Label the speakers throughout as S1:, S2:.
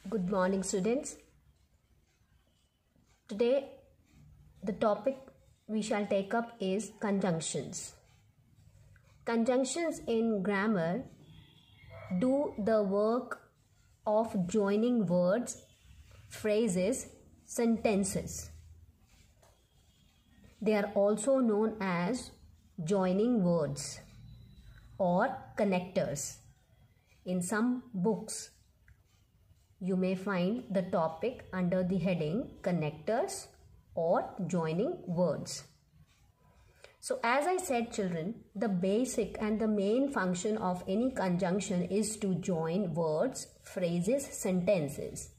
S1: Good morning, students. Today, the topic we shall take up is conjunctions. Conjunctions in grammar do the work of joining words, phrases, sentences. They are also known as joining words or connectors. In some books, you may find the topic under the heading connectors or joining words. So as I said, children, the basic and the main function of any conjunction is to join words, phrases, sentences.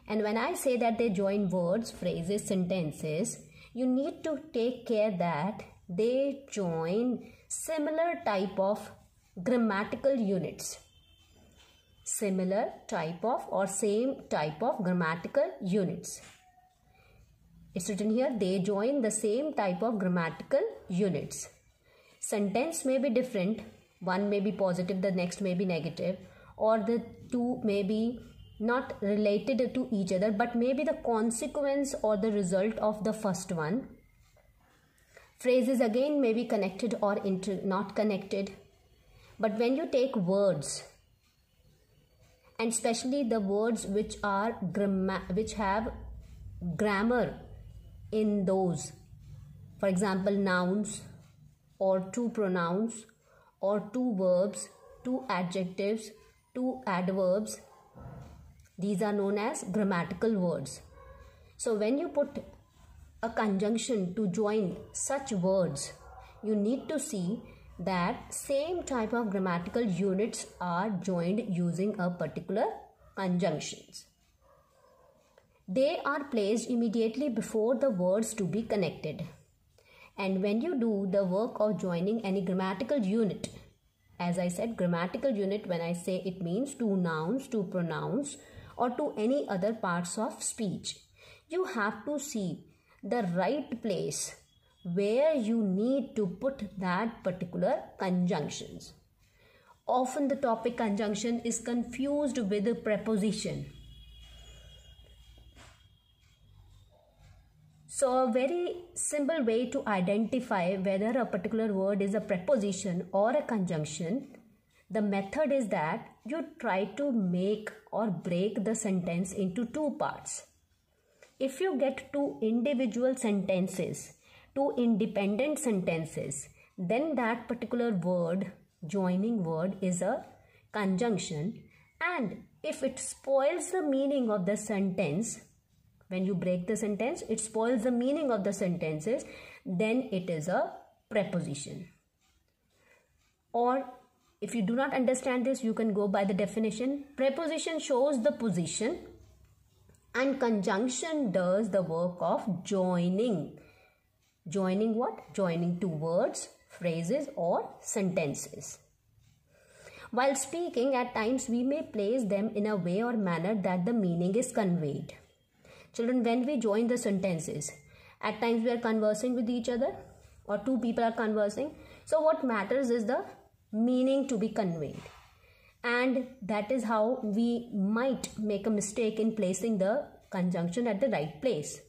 S1: And when I say that they join words, phrases, sentences, you need to take care that they join similar type of grammatical units. Similar type of or same type of grammatical units. It's written here, they join the same type of grammatical units. Sentence may be different. One may be positive, the next may be negative, or the two may be not related to each other, but may be the consequence or the result of the first one. Phrases again may be connected or not connected. But when you take words, and especially the words which have grammar in those, for example, nouns or two pronouns or two verbs, two adjectives, two adverbs, these are known as grammatical words. So when you put a conjunction to join such words, you need to see that same type of grammatical units are joined using a particular conjunctions. They are placed immediately before the words to be connected. And when you do the work of joining any grammatical unit, as I said, grammatical unit, when I say it means two nouns, two pronouns, or to any other parts of speech, you have to see the right place where you need to put that particular conjunctions. Often the topic conjunction is confused with a preposition. So a very simple way to identify whether a particular word is a preposition or a conjunction, the method is that you try to make or break the sentence into two parts. If you get two individual sentences, two independent sentences, then that particular word, joining word, is a conjunction. And if it spoils the meaning of the sentence, when you break the sentence, it spoils the meaning of the sentences, then it is a preposition. Or if you do not understand this, you can go by the definition. Preposition shows the position and conjunction does the work of joining. Joining what? Joining two words, phrases or sentences. While speaking, at times we may place them in a way or manner that the meaning is conveyed. Children, when we join the sentences, at times we are conversing with each other or two people are conversing. So what matters is the meaning to be conveyed. And that is how we might make a mistake in placing the conjunction at the right place.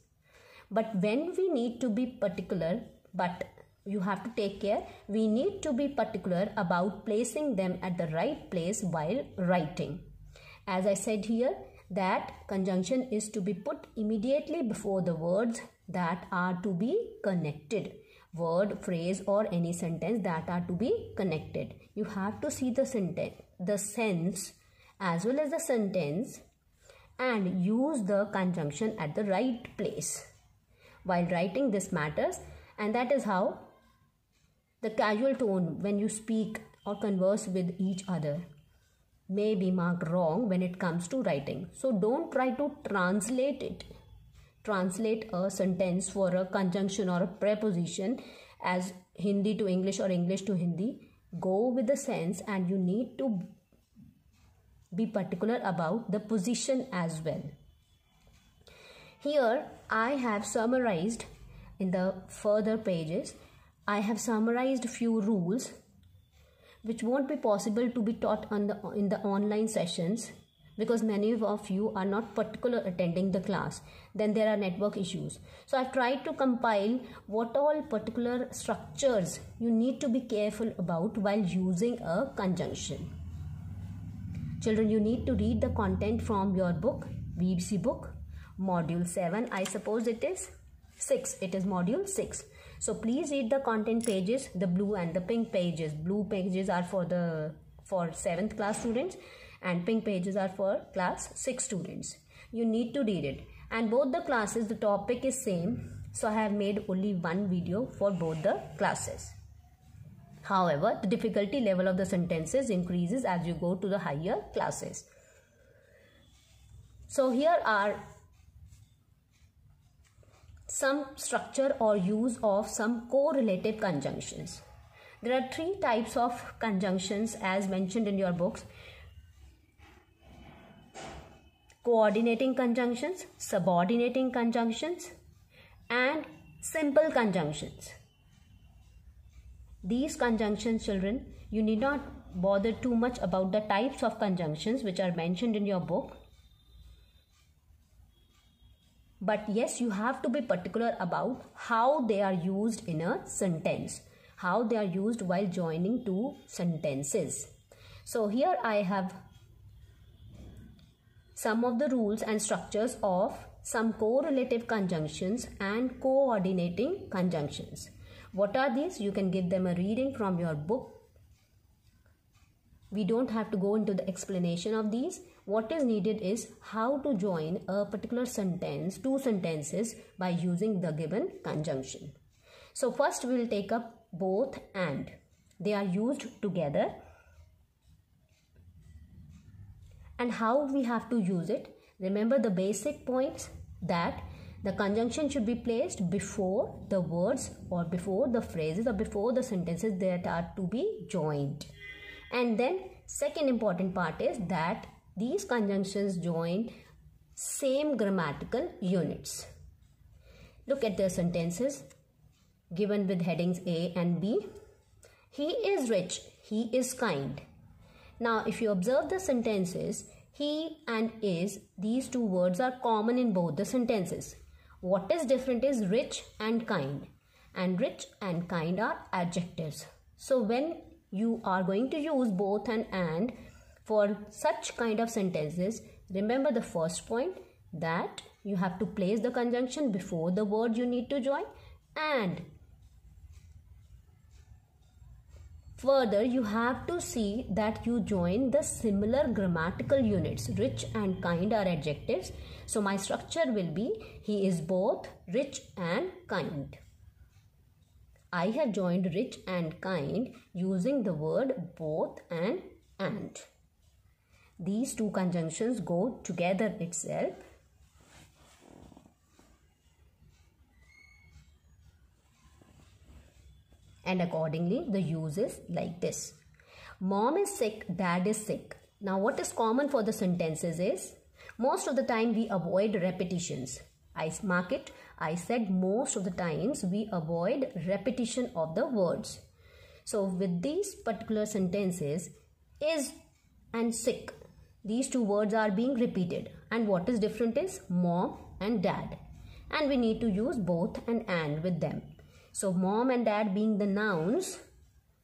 S1: But when we need to be particular, but you have to take care, we need to be particular about placing them at the right place while writing. As I said here, that conjunction is to be put immediately before the words that are to be connected. Word, phrase or any sentence that are to be connected. You have to see the sentence, the sense as well as the sentence, and use the conjunction at the right place. While writing, this matters, and that is how the casual tone when you speak or converse with each other may be marked wrong when it comes to writing. So don't try to translate it. Translate a sentence for a conjunction or a preposition as Hindi to English or English to Hindi. Go with the sense, and you need to be particular about the position as well. Here I have summarized in the further pages, I have summarized few rules which won't be possible to be taught in the online sessions, because many of you are not particular attending the class. Then there are network issues. So I've tried to compile what all particular structures you need to be careful about while using a conjunction. Children, you need to read the content from your book, BBC book, module 7. I suppose it is 6. It is module 6. So please read the content pages, the blue and the pink pages. Blue pages are for 7th class students and pink pages are for class 6 students. You need to read it. And both the classes, the topic is same. So I have made only one video for both the classes. However, the difficulty level of the sentences increases as you go to the higher classes. So here are some structure or use of some correlative conjunctions. There are 3 types of conjunctions as mentioned in your books. Coordinating conjunctions, subordinating conjunctions, and simple conjunctions. These conjunctions, children, you need not bother too much about the types of conjunctions which are mentioned in your book. But yes, you have to be particular about how they are used in a sentence, how they are used while joining two sentences. So here I have some of the rules and structures of some correlative conjunctions and coordinating conjunctions. What are these? You can give them a reading from your book. We don't have to go into the explanation of these. What is needed is how to join a particular sentence, two sentences, by using the given conjunction. So first we will take up both and. They are used together. And how we have to use it? Remember the basic points, that the conjunction should be placed before the words or before the phrases or before the sentences that are to be joined. And then second important part is that these conjunctions join same grammatical units. Look at the sentences given with headings A and B. He is rich. He is kind. Now, if you observe the sentences, he and is, these two words are common in both the sentences. What is different is rich and kind. And rich and kind are adjectives. So when you are going to use both and for such kind of sentences, remember the first point, that you have to place the conjunction before the word you need to join, and further you have to see that you join the similar grammatical units. Rich and kind are adjectives. So my structure will be, he is both rich and kind. I have joined rich and kind using the word both and. These two conjunctions go together itself. And accordingly, the use is like this. Mom is sick, dad is sick. Now what is common for the sentences is, most of the time we avoid repetitions. I mark it. I said most of the times we avoid repetition of the words. So with these particular sentences, is and sick, these two words are being repeated. And what is different is mom and dad. And we need to use both and with them. So mom and dad being the nouns,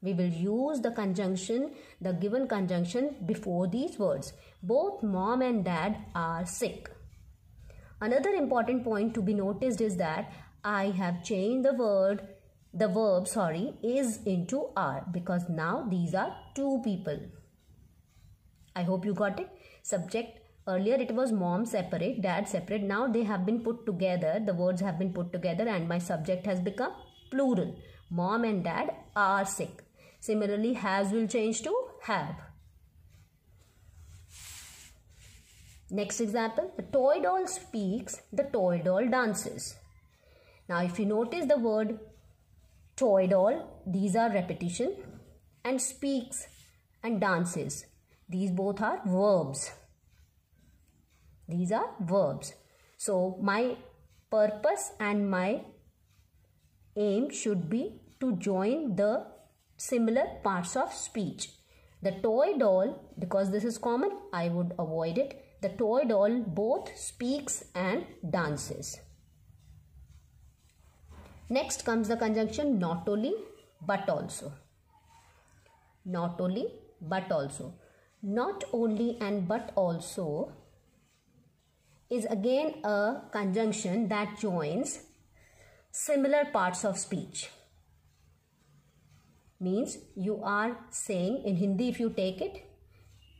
S1: we will use the conjunction, the given conjunction before these words. Both mom and dad are sick. Another important point to be noticed is that I have changed the verb is into are, because now these are two people. I hope you got it. Subject, earlier it was mom separate, dad separate. Now they have been put together, the words have been put together, and my subject has become plural. Mom and dad are sick. Similarly, has will change to have. Next example, the toy doll speaks, the toy doll dances. Now if you notice the word toy doll, these are repetition, and speaks and dances, these both are verbs. These are verbs. So my purpose and my aim should be to join the similar parts of speech. The toy doll, because this is common, I would avoid it. The toy doll both speaks and dances. Next comes the conjunction not only but also. Not only but also. Not only and but also is again a conjunction that joins similar parts of speech. Means you are saying in Hindi, if you take it,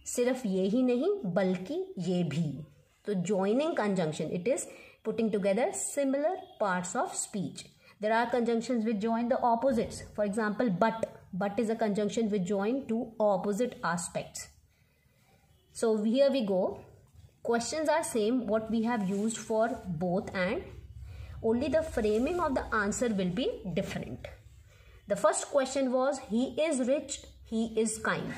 S1: सिर्फ ये ही नहीं बल्कि ये भी. तो joining conjunction, it is putting together similar parts of speech. There are conjunctions which join the opposites. For example, but is a conjunction which join two opposite aspects. So here we go. Questions are same what we have used for both, and only the framing of the answer will be different. The first question was, he is rich, he is kind.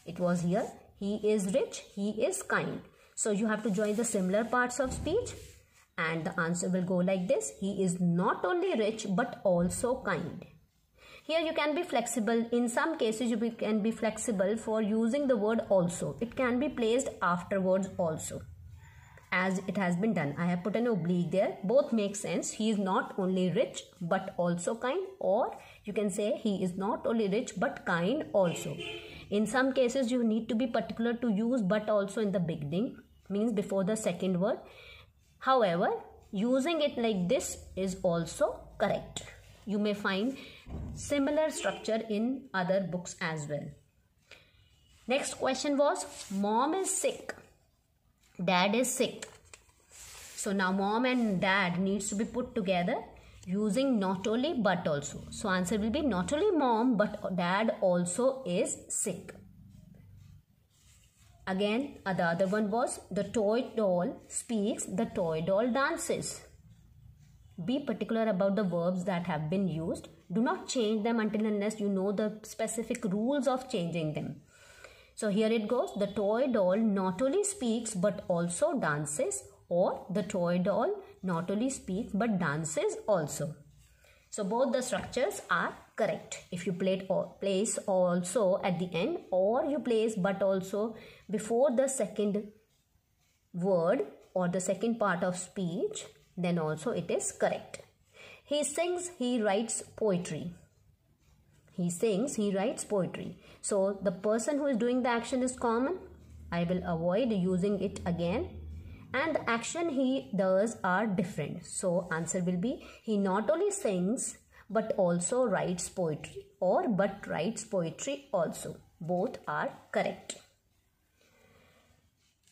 S1: It was here, he is rich, he is kind. So you have to join the similar parts of speech and the answer will go like this. He is not only rich but also kind. Here you can be flexible. In some cases you can be flexible for using the word also. It can be placed afterwards also, as it has been done. I have put an oblique there. Both make sense. He is not only rich but also kind, or you can say he is not only rich but kind also. In some cases you need to be particular to use but also in the beginning, means before the second word. However, using it like this is also correct. You may find similar structure in other books as well. Next question was, mom is sick, dad is sick. So now mom and dad needs to be put together using not only but also. So answer will be not only mom but dad also is sick. Again, the other one was, the toy doll speaks, the toy doll dances. Be particular about the verbs that have been used. Do not change them until unless you know the specific rules of changing them. So here it goes, the toy doll not only speaks but also dances, or the toy doll not only speaks but dances also. So both the structures are correct. If you place also at the end, or you place but also before the second word or the second part of speech, then also it is correct. He sings, he writes poetry. He sings, he writes poetry. So the person who is doing the action is common. I will avoid using it again. And the action he does are different. So answer will be, he not only sings but also writes poetry, or but writes poetry also. Both are correct.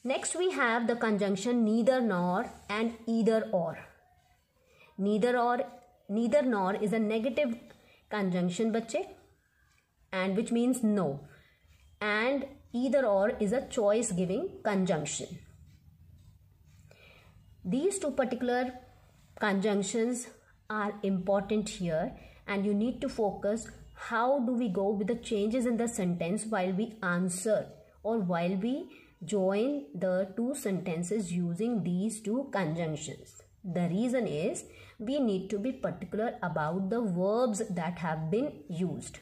S1: Next we have the conjunction neither nor and either or. Neither nor is a negative conjunction बच्चे, and which means no. And either or is a choice giving conjunction. These two particular conjunctions are important here, and you need to focus how do we go with the changes in the sentence while we answer or while we join the two sentences using these two conjunctions. The reason is we need to be particular about the verbs that have been used.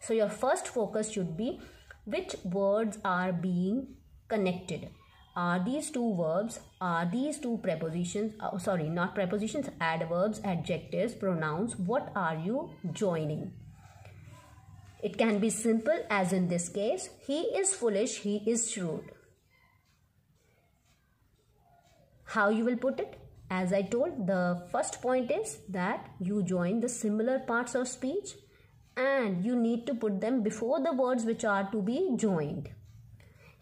S1: So your first focus should be which words are being connected. Are these two verbs, are these two prepositions, not prepositions, adverbs, adjectives, pronouns, what are you joining? It can be simple as in this case, he is foolish, he is shrewd. How you will put it? As I told, the first point is that you join the similar parts of speech and you need to put them before the words which are to be joined.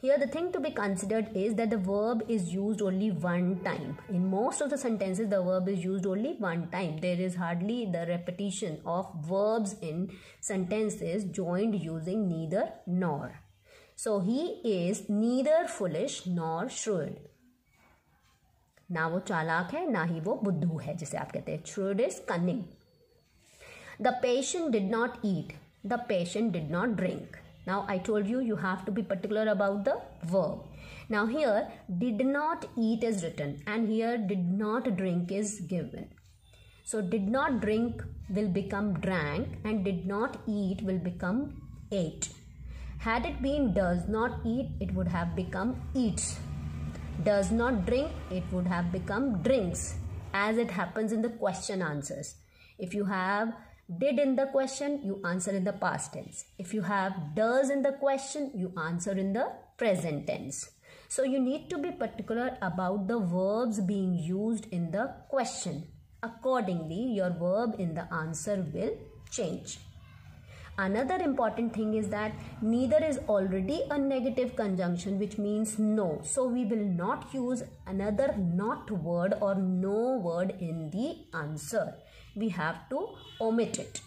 S1: Here the thing to be considered is that the verb is used only one time. In most of the sentences the verb is used only one time. There is hardly the repetition of verbs in sentences joined using neither nor. So he is neither foolish nor shrewd. ना वो चालाक है ना ही वो बुद्धू है जिसे आप कहते हैं. Shrewd is cunning. The patient did not eat. The patient did not drink. Now I told you you have to be particular about the verb. Now here did not eat is written and here did not drink is given. So did not drink will become drank and did not eat will become ate. Had it been does not eat, it would have become eats. Does not drink, it would have become drinks, as it happens in the question answers. If you have did in the question, you answer in the past tense. If you have does in the question, you answer in the present tense. So you need to be particular about the verbs being used in the question. Accordingly, your verb in the answer will change. Another important thing is that neither is already a negative conjunction, which means no. So we will not use another not word or no word in the answer. We have to omit it.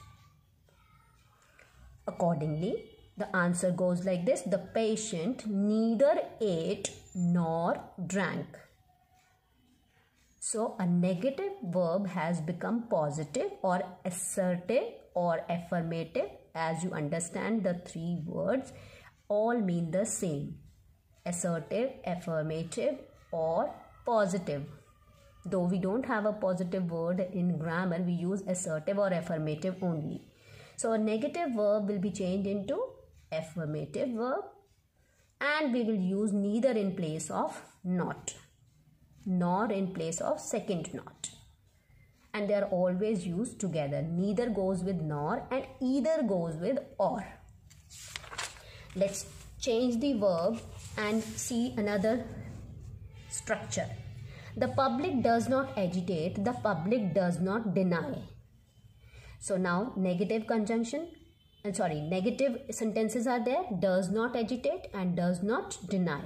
S1: Accordingly, the answer goes like this. The patient neither ate nor drank. So a negative verb has become positive or assertive or affirmative. As you understand, the three words all mean the same. Assertive, affirmative or positive. Though we don't have a positive word in grammar, we use assertive or affirmative only. So a negative verb will be changed into affirmative verb, and we will use neither in place of not, nor in place of second not. And they are always used together. Neither goes with nor and either goes with or. Let's change the verb and see another structure. The public does not agitate. The public does not deny. So now negative conjunction, negative sentences are there. Does not agitate and does not deny.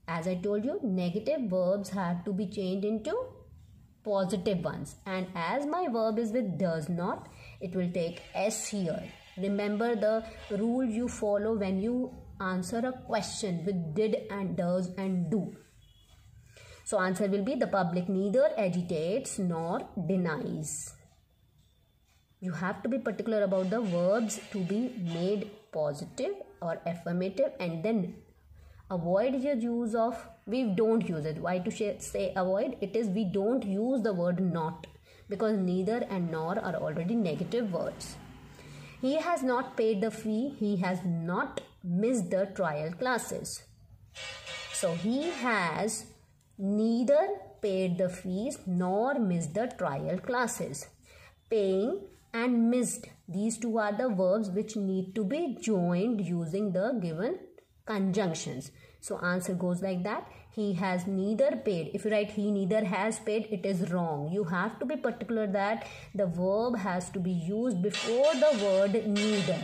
S1: As I told you, negative verbs have to be changed into positive ones, and as my verb is with does not, it will take S here. Remember the rule you follow when you answer a question with did and does and do. So answer will be the public neither agitates nor denies. You have to be particular about the verbs to be made positive or affirmative, and then avoid your use of, we don't use it. Why to say avoid? It is we don't use the word not, because neither and nor are already negative words. He has not paid the fee. He has not missed the trial classes. So he has neither paid the fees nor missed the trial classes. Paying and missed, these two are the verbs which need to be joined using the given conjunctions. So answer goes like that. He has neither paid. If you write he neither has paid, it is wrong. You have to be particular that the verb has to be used before the word neither.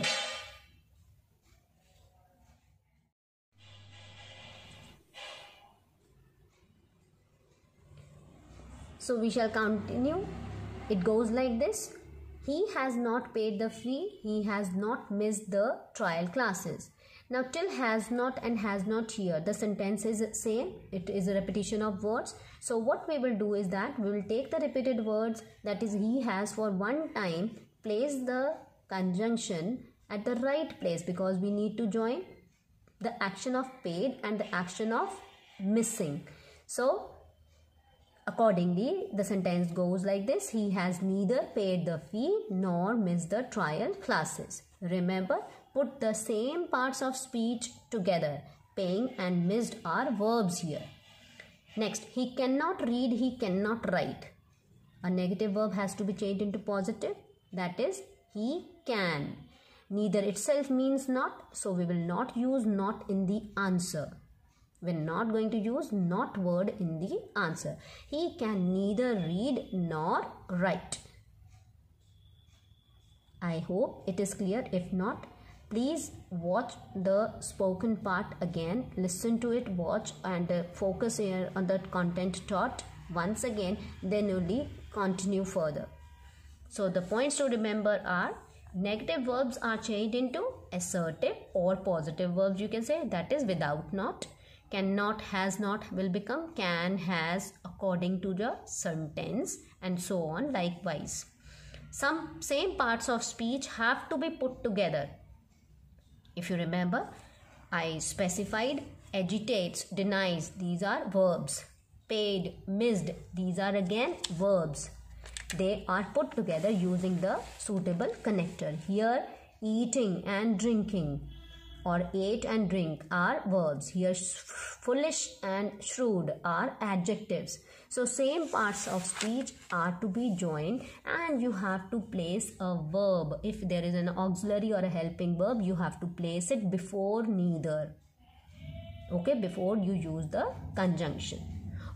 S1: So we shall continue. It goes like this. He has not paid the fee. He has not missed the trial classes. Now till has not and has not here, the sentence is same. It is a repetition of words. So what we will do is that we will take the repeated words, that is he has, for one time place the conjunction at the right place, because we need to join the action of paid and the action of missing. So accordingly, the sentence goes like this. He has neither paid the fee nor missed the trial classes. Remember, put the same parts of speech together. Paying and missed are verbs here. Next, he cannot read, he cannot write. A negative verb has to be changed into positive. That is, he can. Neither itself means not, so we will not use not in the answer. We are not going to use not word in the answer. He can neither read nor write. I hope it is clear. If not, please watch the spoken part again. Listen to it, watch and focus here on the content taught once again. Then only continue further. So the points to remember are negative verbs are changed into assertive or positive verbs, you can say. That is without not. Cannot, has not will become can, has according to the sentence, and so on likewise. Some same parts of speech have to be put together. If you remember, I specified agitates, denies, these are verbs. Paid, missed, these are again verbs. They are put together using the suitable connector. Here, eating and drinking. or ate and drink are verbs. Here foolish and shrewd are adjectives. So same parts of speech are to be joined, and you have to place a verb. If there is an auxiliary or a helping verb, you have to place it before neither. Okay, before you use the conjunction.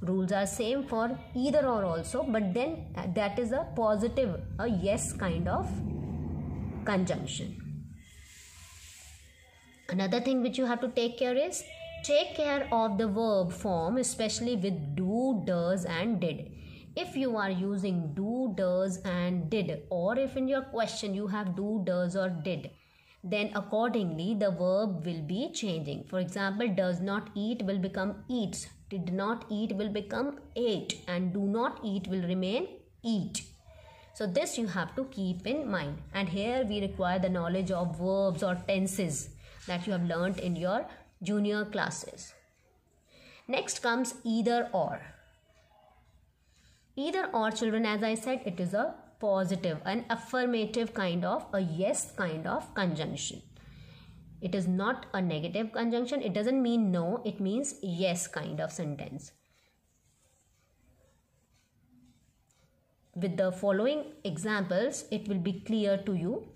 S1: Rules are same for either or also, but then that is a positive, a yes kind of conjunction. Another thing which you have to take care is, take care of the verb form, especially with do, does and did. If you are using do, does and did, or if in your question you have do, does or did, then accordingly the verb will be changing. For example, does not eat will become eats, did not eat will become ate, and do not eat will remain eat. So this you have to keep in mind. And here we require the knowledge of verbs or tenses that you have learnt in your junior classes. Next comes either or. Either or, children, as I said, it is a positive, an affirmative kind of, a yes kind of conjunction. It is not a negative conjunction. It doesn't mean no, it means yes kind of sentence. With the following examples, it will be clear to you.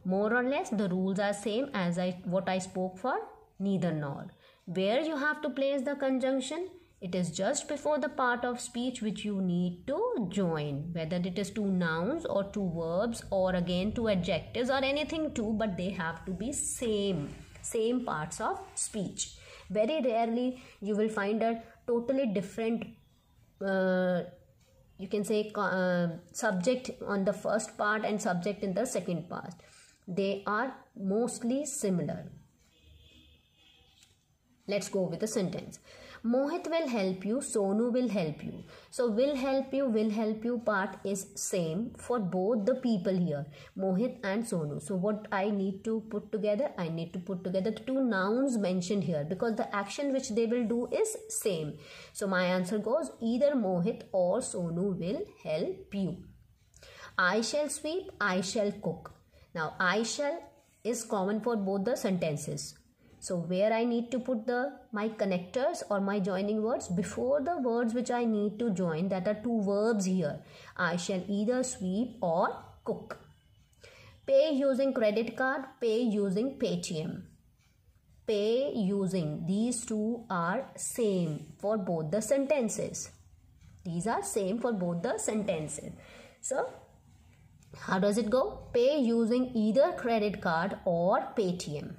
S1: More or less the rules are same as what I spoke for neither nor. Where you have to place the conjunction, it is just before the part of speech which you need to join, whether it is two nouns or two verbs or again two adjectives or anything too, but they have to be same parts of speech. Very rarely you will find a totally different you can say subject on the first part and subject in the second part. They are mostly similar. Let's go with the sentence. Mohit will help you, Sonu will help you. So will help you part is same for both the people here, Mohit and Sonu. So what I need to put together? I need to put together the two nouns mentioned here, because the action which they will do is same. So my answer goes either Mohit or Sonu will help you. I shall sweep, I shall cook. Now I shall is common for both the sentences. So where I need to put my connectors or my joining words before the words which I need to join, that are two verbs here. I shall either sweep or cook. Pay using credit card, pay using Paytm. Pay using, these two are same for both the sentences. These are same for both the sentences. So how does it go? Pay using either credit card or Paytm.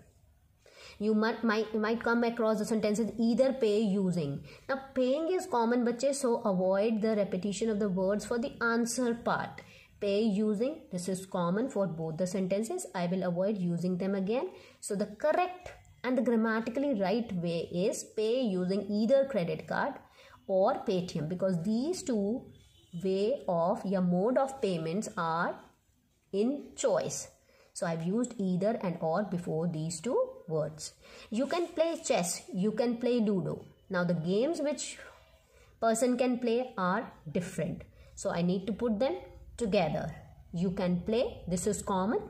S1: You might come across the sentences either pay using. Now paying is common bache, so avoid the repetition of the words for the answer part. Pay using, this is common for both the sentences. I will avoid using them again. So the correct and the grammatically right way is pay using either credit card or Paytm, because these two way of your mode of payments are in choice. So I've used either and or before these two words. You can play chess, you can play Ludo. Now the games which person can play are different. So I need to put them together. You can play, this is common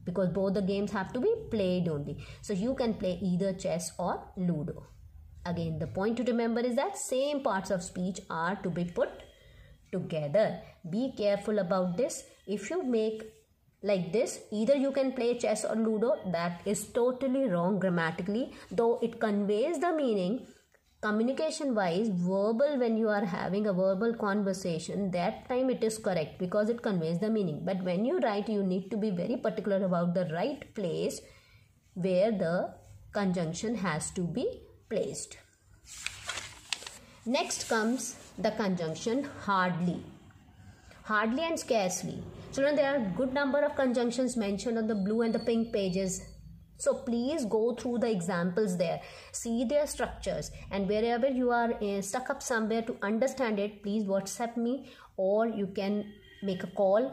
S1: because both the games have to be played only. So you can play either chess or Ludo. Again, the point to remember is that same parts of speech are to be put together. Be careful about this. If you make like this, either you can play chess or Ludo, that is totally wrong grammatically, though it conveys the meaning. Communication wise, verbal, when you are having a verbal conversation, that time it is correct because it conveys the meaning. But when you write, you need to be very particular about the right place where the conjunction has to be placed. Next comes the conjunction hardly. Hardly and scarcely. Children, there are a good number of conjunctions mentioned on the blue and the pink pages. So please go through the examples there. See their structures, and wherever you are stuck up somewhere to understand it, please WhatsApp me, or you can make a call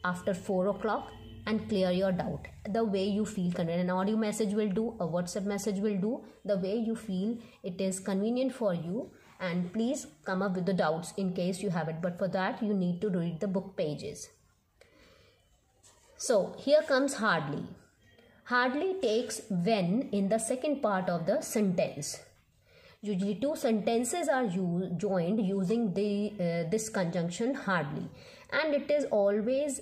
S1: after 4 o'clock and clear your doubt the way you feel convenient. An audio message will do, a WhatsApp message will do, the way you feel it is convenient for you. And please come up with the doubts in case you have it, but for that you need to read the book pages. So here comes hardly. hardly takes when in the second part of the sentence. Usually two sentences are joined using this conjunction hardly, and it is always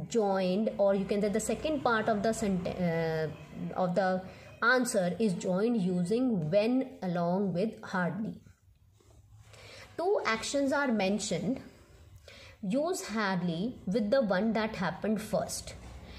S1: joined, or you can say the second part of the answer is joined using when along with hardly. Two actions are mentioned. Use hardly with the one that happened first.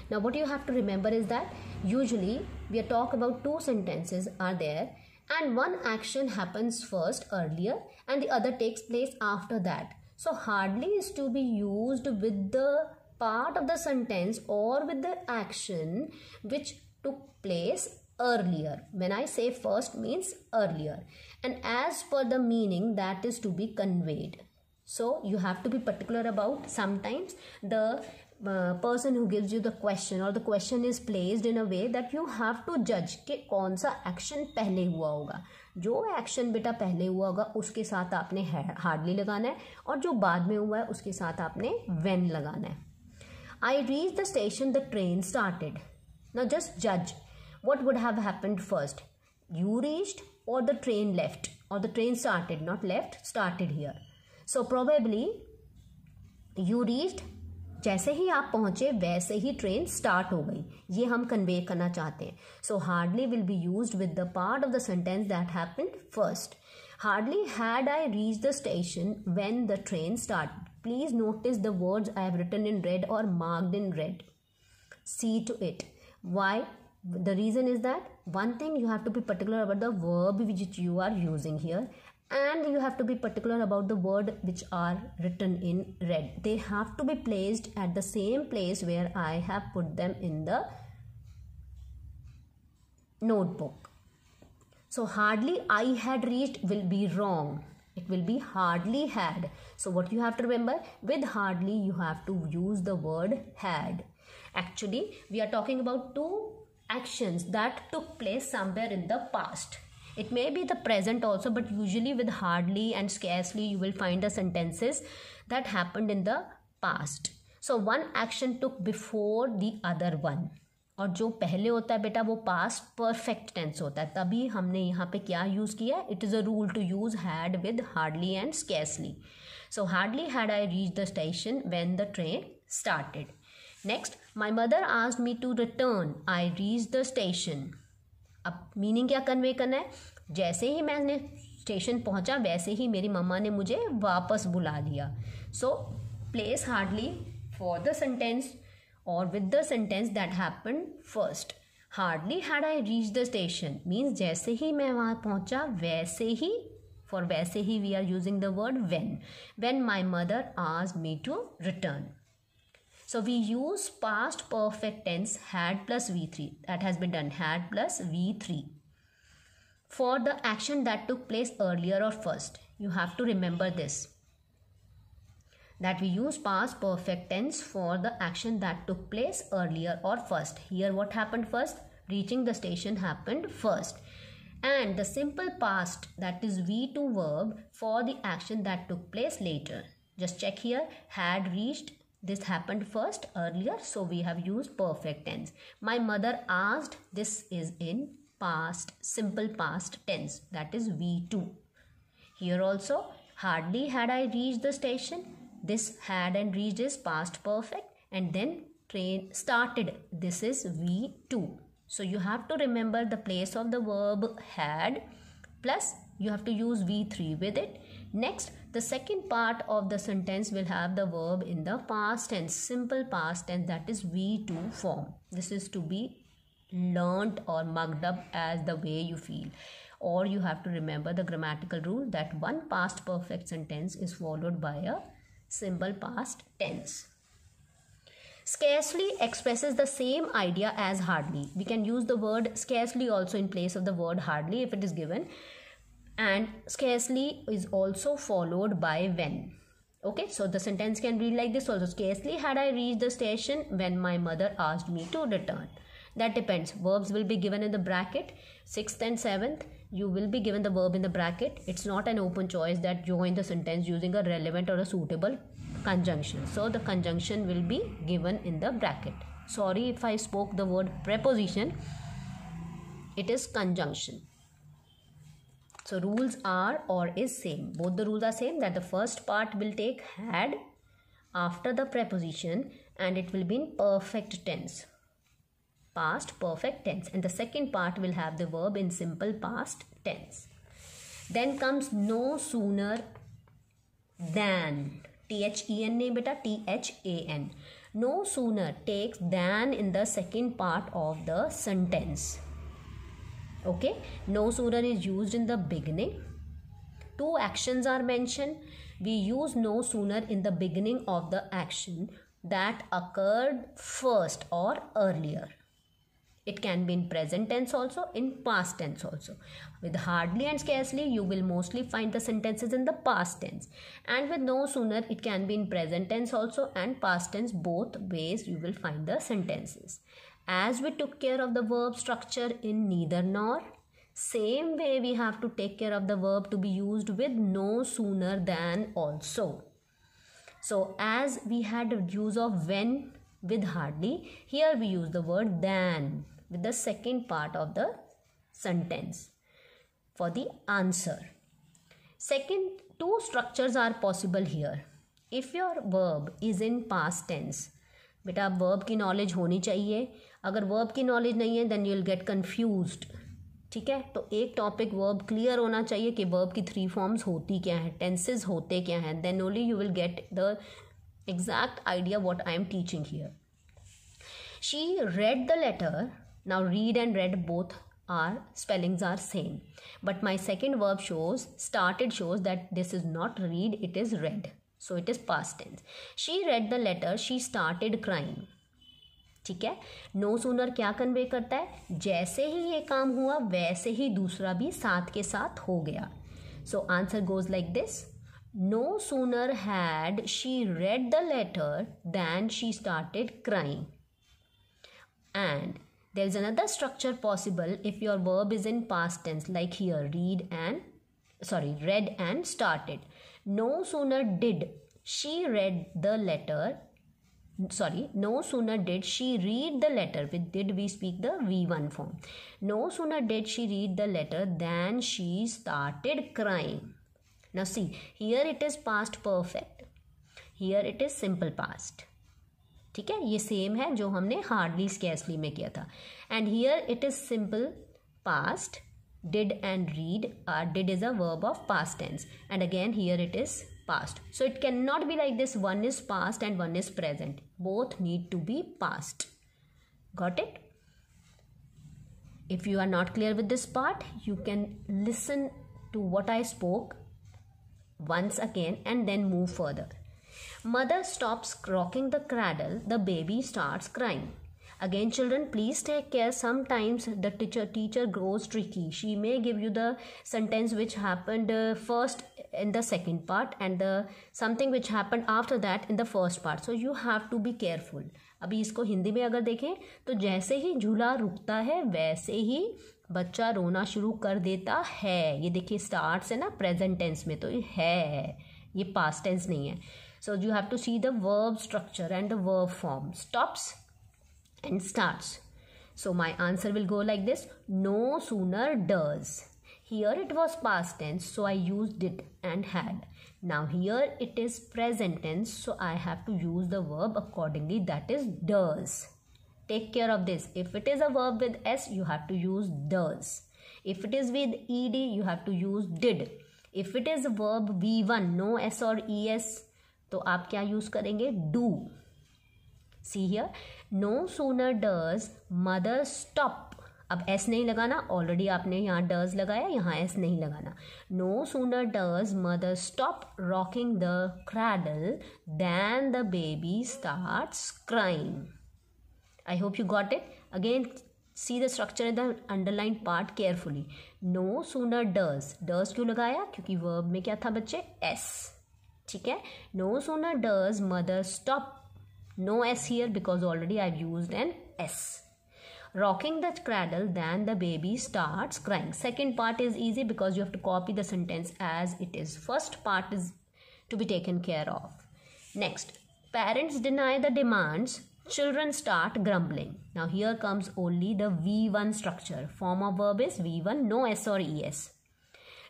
S1: Now what you have to remember is that usually we talk about two sentences are there, and one action happens first earlier and the other takes place after that. So hardly is to be used with the part of the sentence or with the action which took place earlier. When I say first means earlier, and as per the meaning that is to be conveyed. So you have to be particular about, sometimes the person who gives you the question or the question is placed in a way that you have to judge कि कौन सा action पहले हुआ होगा. जो action बेटा पहले हुआ होगा उसके साथ आपने hardly लगाना है, और जो बाद में हुआ है उसके साथ आपने when लगाना है. I reached the station, the train started. Now just judge what would have happened first. You reached or the train left, or the train started, not left, started here. So probably you reached, जैसे ही आप पहुंचे वैसे ही train start हो गई, ये हम convey करना चाहते हैं. So hardly will be used with the part of the sentence that happened first. Hardly had I reach the station when the train started. Please notice the words I have written in red or marked in red. See to it. Why? The reason is that one thing, you have to be particular about the verb which you are using here, and you have to be particular about the word which are written in red. They have to be placed at the same place where I have put them in the notebook. So hardly I had reached will be wrong. It will be hardly had. So what you have to remember, with hardly you have to use the word had. Actually, we are talking about two actions that took place somewhere in the past. It may be the present also, but usually with hardly and scarcely you will find the sentences that happened in the past. So one action took before the other one. और जो पहले होता है बेटा वो past perfect tense होता है. तभी हमने यहाँ पे क्या यूज़ किया, it is a rule to use had with hardly and scarcely. So hardly had I reach the station when the train started. Next, my mother asked me to return, I reach the station. अब meaning क्या convey करना है, जैसे ही मैंने station पहुँचा वैसे ही मेरी मम्मा ने मुझे वापस बुला लिया. So place hardly for the sentence or with the sentence that happened first. Hardly had I reached the station means जैसे ही मैं वहाँ पहुँचा वैसे ही, for वैसे ही we are using the word when my mother asked me to return. So we use past perfect tense had plus V3. That has been done, had plus V3 for the action that took place earlier or first. You have to remember this, that we use past perfect tense for the action that took place earlier or first. Here what happened first? Reaching the station happened first. And the simple past, that is V2 verb, for the action that took place later. Just check here, had reached, this happened first earlier, so we have used perfect tense. My mother asked, this is in past, simple past tense, that is V2. Here also, hardly had I reached the station, this had and reached is past perfect, and then train started, this is V2. So you have to remember the place of the verb had, plus you have to use V3 with it. Next, the second part of the sentence will have the verb in the past tense, simple past tense, that is V2 form. This is to be learnt or mugged up as the way you feel. Or you have to remember the grammatical rule that one past perfect sentence is followed by a simple past tense. Scarcely expresses the same idea as hardly. We can use the word scarcely also in place of the word hardly if it is given, and scarcely is also followed by when. Okay, so the sentence can read like this also: scarcely had I reached the station when my mother asked me to return. That depends. Verbs will be given in the bracket. 6th and 7th, you will be given the verb in the bracket. It's not an open choice that join the sentence using a relevant or a suitable conjunction. So the conjunction will be given in the bracket. Sorry if I spoke the word preposition. It is conjunction. So rules are or is same. Both the rules are same, that the first part will take had after the preposition and it will be in perfect tense. Past perfect tense. And the second part will have the verb in simple past tense. Then comes no sooner than. THEN nahi beta, THAN. No sooner takes than in the second part of the sentence. Okay, no sooner is used in the beginning. Two actions are mentioned. We use no sooner in the beginning of the action that occurred first or earlier. It can be in present tense also, in past tense also. With hardly and scarcely, you will mostly find the sentences in the past tense. And with no sooner, it can be in present tense also and past tense. Both ways you will find the sentences. As we took care of the verb structure in neither nor, same way we have to take care of the verb to be used with no sooner than also. So as we had use of when with hardly, here we use the word than with the second part of the sentence for the answer. Second, two structures are possible here. If your verb is in past tense, बेटा verb की knowledge होनी चाहिए. अगर verb की knowledge नहीं है then you will get confused. ठीक है, तो एक टॉपिक वर्ब क्लियर होना चाहिए कि वर्ब की 3 फॉर्म्स होती क्या है, टेंसेज होते क्या हैं. Then only you will get the exact idea what I am teaching here. She read the letter. Now read and read both are spellings are same, but my second verb started shows that this is not read, it is read, so it is past tense. She read the letter, she started crying. ठीक है, no sooner क्या convey करता है, जैसे ही ये काम हुआ वैसे ही दूसरा भी साथ के साथ हो गया. So answer goes like this. No sooner had she read the letter than she started crying. And there is another structure possible if your verb is in past tense, like here read and started. No sooner did she read the letter, no sooner did she read the letter, with did we speak the V1 form. No sooner did she read the letter than she started crying. Now see, here it is past perfect, here it is simple past. ठीक है, ये same है जो हमने hardly scarcely में किया था. And here it is simple past. Did and read are, did is a verb of past tense and again here it is past. So it cannot be like this, one is past and one is present. Both need to be past. Got it? If you are not clear with this part, you can listen to what I spoke once again and then move further. Mother stops rocking the cradle, the baby starts crying. Again children, please take care. Sometimes the teacher grows tricky. She may give you the sentence which happened first in the second part and the something which happened after that in the first part. So you have to be careful. अभी इसको हिंदी में अगर देखें तो जैसे ही झूला रुकता है वैसे ही बच्चा रोना शुरू कर देता है. ये देखिए स्टार्ट्स है ना प्रेजेंट टेंस में, तो ये है, ये पास्ट टेंस नहीं है. So you have to see the verb structure and the verb form. Stops and starts. So my answer will go like this. No sooner does. Here it was past tense, so I used did and had. Now here it is present tense, so I have to use the verb accordingly, that is does. Take care of this. If it is a verb with s, you have to use does. If it is with ed, you have to use did. If it is a verb v1, no s or es, तो आप क्या use करेंगे? Do. See here, no sooner does mother stop. अब s नहीं लगाना, already आपने यहाँ does लगाया, यहाँ s नहीं लगाना. No sooner does mother stop rocking the cradle than the baby starts crying. I hope you got it. Again, see the structure in the underlined part carefully. No sooner does क्यों लगाया? क्योंकि verb में क्या था बच्चे? s. ठीक है, no sooner does mother stop. No s here because already I've used an s. Rocking the cradle than the baby starts crying. Second part is easy because you have to copy the sentence as it is. First part is to be taken care of. Next, parents deny the demands children start grumbling. Now here comes only the V1 structure. Form of verb is V1, no S or ES.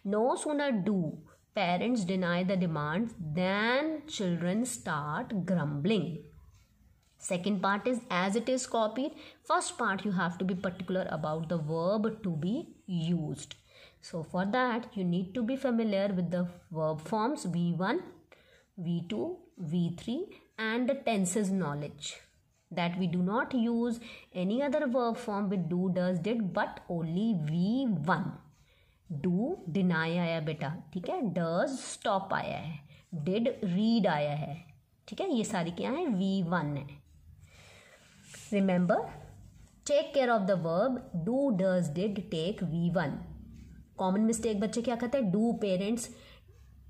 S1: No sooner do parents deny the demands than children start grumbling. Second part is as it is copied. First part you have to be particular about the verb to be used. So for that you need to be familiar with the verb forms V1, V2, V3 and the tenses knowledge. That we do not use any other verb form with do, does, did but only V1. Do deny आया बेटा, ठीक है. Does stop आया है. Did read आया है, ठीक है. ये सारी क्या है? V1 है. Remember, take care of the verb do, does, did, take V1. Common mistake बच्चे क्या कहते हैं? डू पेरेंट्स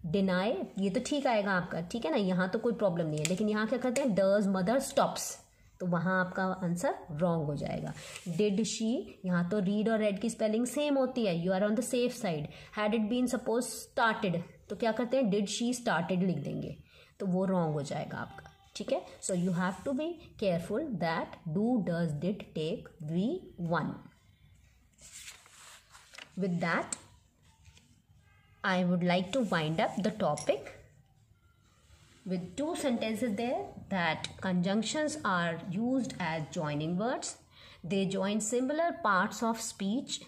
S1: डिनाई, ये तो ठीक आएगा आपका, ठीक है ना. यहाँ तो कोई प्रॉब्लम नहीं है. लेकिन यहाँ क्या कहते हैं? डज मदर स्टॉप्स, तो वहाँ आपका आंसर रॉन्ग हो जाएगा. डिड शी, यहाँ तो रीड और रेड की स्पेलिंग सेम होती है. You are on the safe side. Had it been suppose started, तो क्या करते हैं? डिड शी स्टार्टेड लिख देंगे, तो वो रॉन्ग हो जाएगा आपका, ठीक है. So you have to be careful that do, does, did take V1. With that, I would like to wind up the topic with two sentences there, that conjunctions are used as joining words. They join similar parts of speech,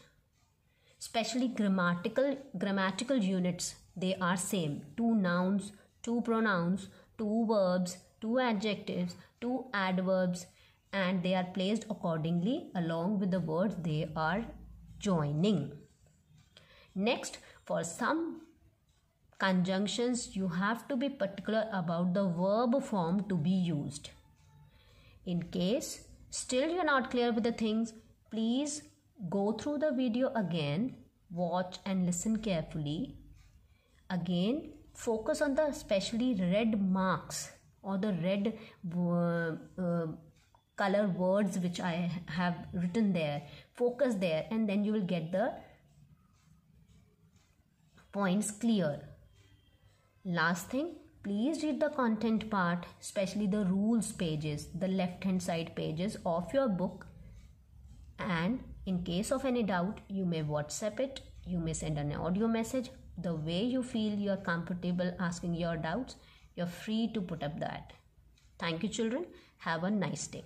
S1: especially grammatical units. They are same. Two nouns, two pronouns, two verbs, two adjectives, two adverbs, and they are placed accordingly along with the words they are joining. Next, for some conjunctions you have to be particular about the verb form to be used. In case still you're not clear with the things, please go through the video again, watch and listen carefully. Again, focus on the especially red marks or the red color words which I have written there. Focus there and then you will get the points clear. Last thing, please read the content part, especially the rules pages, the left hand side pages of your book, and in case of any doubt you may WhatsApp it, you may send an audio message. The way you feel you are comfortable asking your doubts, you're free to put up that. Thank you children. Have a nice day.